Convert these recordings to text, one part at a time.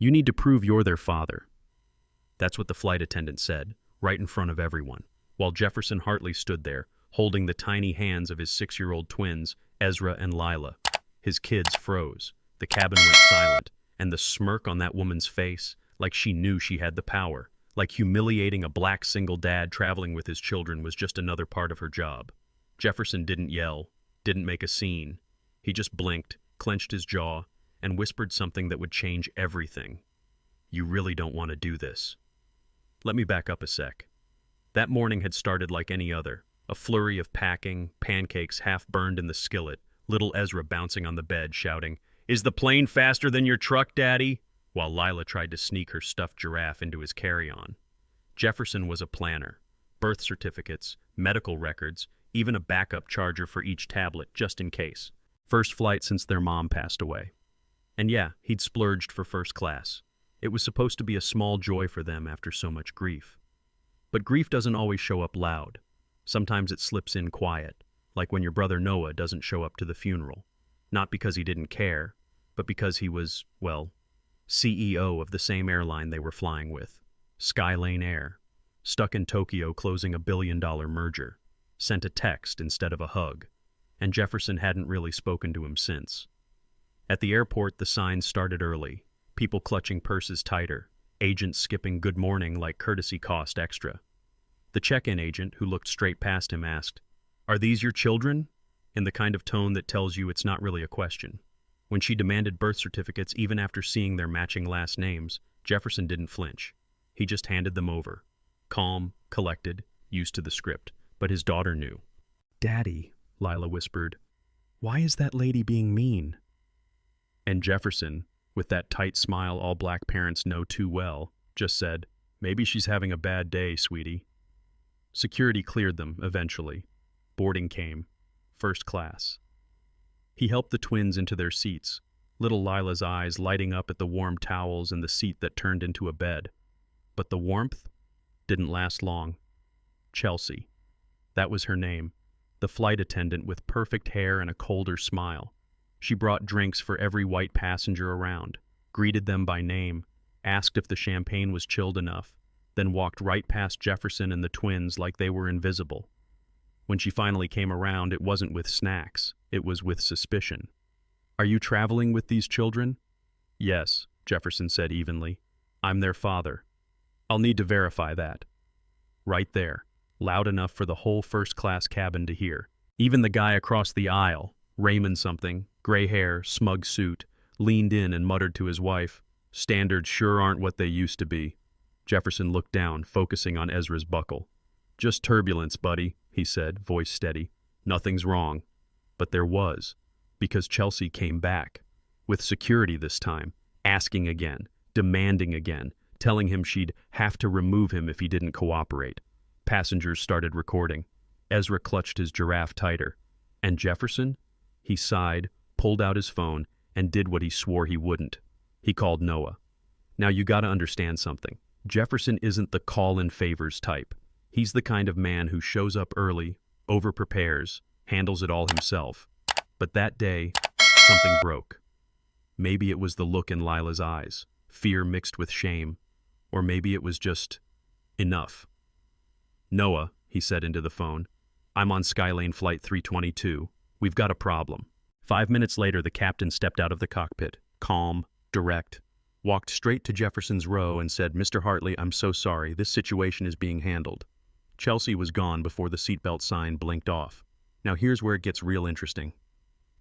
You need to prove you're their father. That's what the flight attendant said, right in front of everyone, while Jefferson Hartley stood there, holding the tiny hands of his 6-year-old twins, Ezra and Lila. His kids froze. The cabin went silent, and the smirk on that woman's face, like she knew she had the power, like humiliating a black single dad traveling with his children was just another part of her job. Jefferson didn't yell, didn't make a scene. He just blinked, clenched his jaw, and whispered something that would change everything. You really don't want to do this. Let me back up a sec. That morning had started like any other, a flurry of packing, pancakes half burned in the skillet, little Ezra bouncing on the bed, shouting, "Is the plane faster than your truck, Daddy?" while Lila tried to sneak her stuffed giraffe into his carry-on. Jefferson was a planner. Birth certificates, medical records, even a backup charger for each tablet, just in case. First flight since their mom passed away. And yeah, he'd splurged for first class. It was supposed to be a small joy for them after so much grief. But grief doesn't always show up loud. Sometimes it slips in quiet, like when your brother Noah doesn't show up to the funeral. Not because he didn't care, but because he was, well, CEO of the same airline they were flying with, Skylane Air, stuck in Tokyo closing a billion-dollar merger, sent a text instead of a hug, and Jefferson hadn't really spoken to him since. At the airport, the signs started early, people clutching purses tighter, agents skipping good morning like courtesy cost extra. The check-in agent, who looked straight past him, asked, "Are these your children?" in the kind of tone that tells you it's not really a question. When she demanded birth certificates even after seeing their matching last names, Jefferson didn't flinch. He just handed them over. Calm, collected, used to the script. But his daughter knew. "Daddy," Lila whispered, "why is that lady being mean?" And Jefferson, with that tight smile all black parents know too well, just said, "Maybe she's having a bad day, sweetie." Security cleared them, eventually. Boarding came. First class. He helped the twins into their seats, little Lila's eyes lighting up at the warm towels and the seat that turned into a bed. But the warmth didn't last long. Chelsea. That was her name, the flight attendant with perfect hair and a colder smile. She brought drinks for every white passenger around, greeted them by name, asked if the champagne was chilled enough, then walked right past Jefferson and the twins like they were invisible. When she finally came around, it wasn't with snacks, it was with suspicion. "Are you traveling with these children?" "Yes," Jefferson said evenly. "I'm their father." "I'll need to verify that." Right there, loud enough for the whole first-class cabin to hear. Even the guy across the aisle, Raymond something, gray hair, smug suit, leaned in and muttered to his wife, "Standards sure aren't what they used to be." Jefferson looked down, focusing on Ezra's buckle. "Just turbulence, buddy," he said, voice steady. "Nothing's wrong." But there was, because Chelsea came back, with security this time, asking again, demanding again, telling him she'd have to remove him if he didn't cooperate. Passengers started recording. Ezra clutched his giraffe tighter. And Jefferson? He sighed, pulled out his phone, and did what he swore he wouldn't. He called Noah. Now you gotta understand something. Jefferson isn't the call-in-favors type. He's the kind of man who shows up early, over-prepares, handles it all himself. But that day, something broke. Maybe it was the look in Lila's eyes, fear mixed with shame. Or maybe it was just enough. "Noah," he said into the phone, "I'm on Skylane Flight 322. We've got a problem." 5 minutes later, the captain stepped out of the cockpit, calm, direct, walked straight to Jefferson's row and said, "Mr. Hartley, I'm so sorry. This situation is being handled." Chelsea was gone before the seatbelt sign blinked off. Now here's where it gets real interesting.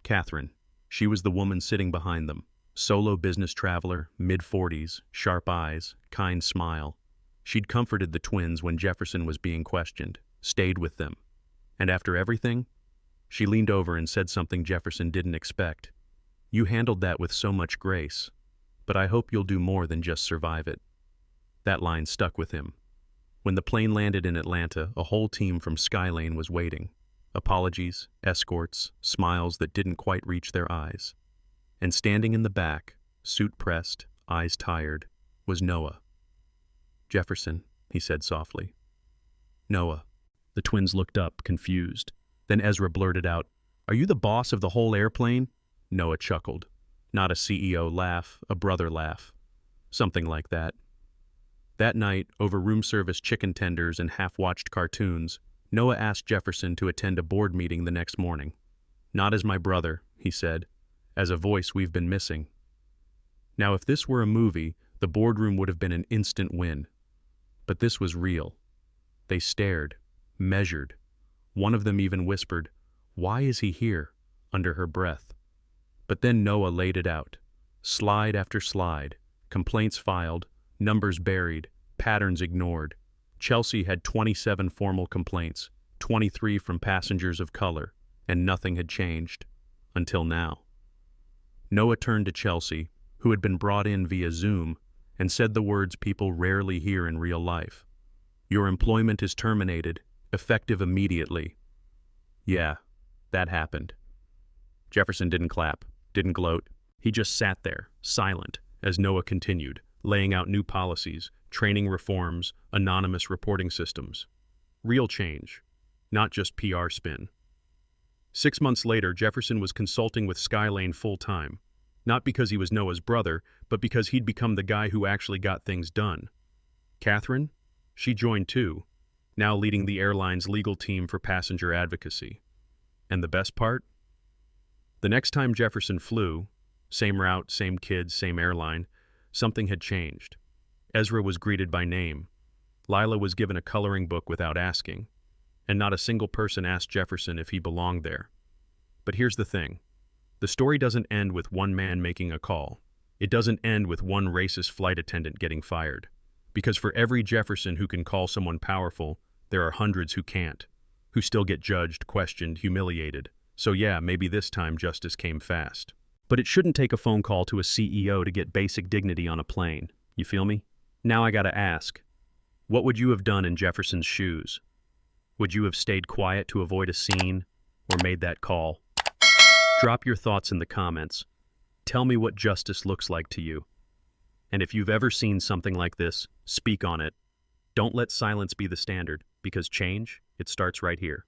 Catherine. She was the woman sitting behind them. Solo business traveler, mid-40s, sharp eyes, kind smile. She'd comforted the twins when Jefferson was being questioned, stayed with them. And after everything, she leaned over and said something Jefferson didn't expect. "You handled that with so much grace, but I hope you'll do more than just survive it." That line stuck with him. When the plane landed in Atlanta, a whole team from Skylane was waiting. Apologies, escorts, smiles that didn't quite reach their eyes. And standing in the back, suit pressed, eyes tired, was Noah. "Jefferson," he said softly. "Noah." The twins looked up, confused. Then Ezra blurted out, "Are you the boss of the whole airplane?" Noah chuckled. Not a CEO laugh, a brother laugh. Something like that. That night, over room service chicken tenders and half-watched cartoons, Noah asked Jefferson to attend a board meeting the next morning. "Not as my brother," he said, "as a voice we've been missing." Now, if this were a movie, the boardroom would have been an instant win. But this was real. They stared, measured. One of them even whispered, "Why is he here?" under her breath. But then Noah laid it out. Slide after slide, complaints filed, numbers buried, patterns ignored. Chelsea had 27 formal complaints, 23 from passengers of color, and nothing had changed. Until now. Noah turned to Chelsea, who had been brought in via Zoom, and said the words people rarely hear in real life. "Your employment is terminated, effective immediately." Yeah, that happened. Jefferson didn't clap, didn't gloat. He just sat there, silent, as Noah continued, laying out new policies, training reforms, anonymous reporting systems. Real change, not just PR spin. 6 months later, Jefferson was consulting with Skylane full-time, not because he was Noah's brother, but because he'd become the guy who actually got things done. Catherine? She joined too, now leading the airline's legal team for passenger advocacy. And the best part? The next time Jefferson flew, same route, same kids, same airline, something had changed. Ezra was greeted by name. Lila was given a coloring book without asking, and not a single person asked Jefferson if he belonged there. But here's the thing. The story doesn't end with one man making a call. It doesn't end with one racist flight attendant getting fired. Because for every Jefferson who can call someone powerful, there are hundreds who can't, who still get judged, questioned, humiliated. So yeah, maybe this time justice came fast. But it shouldn't take a phone call to a CEO to get basic dignity on a plane. You feel me? Now I gotta ask, what would you have done in Jefferson's shoes? Would you have stayed quiet to avoid a scene, or made that call? Drop your thoughts in the comments. Tell me what justice looks like to you. And if you've ever seen something like this, speak on it. Don't let silence be the standard, because change, it starts right here.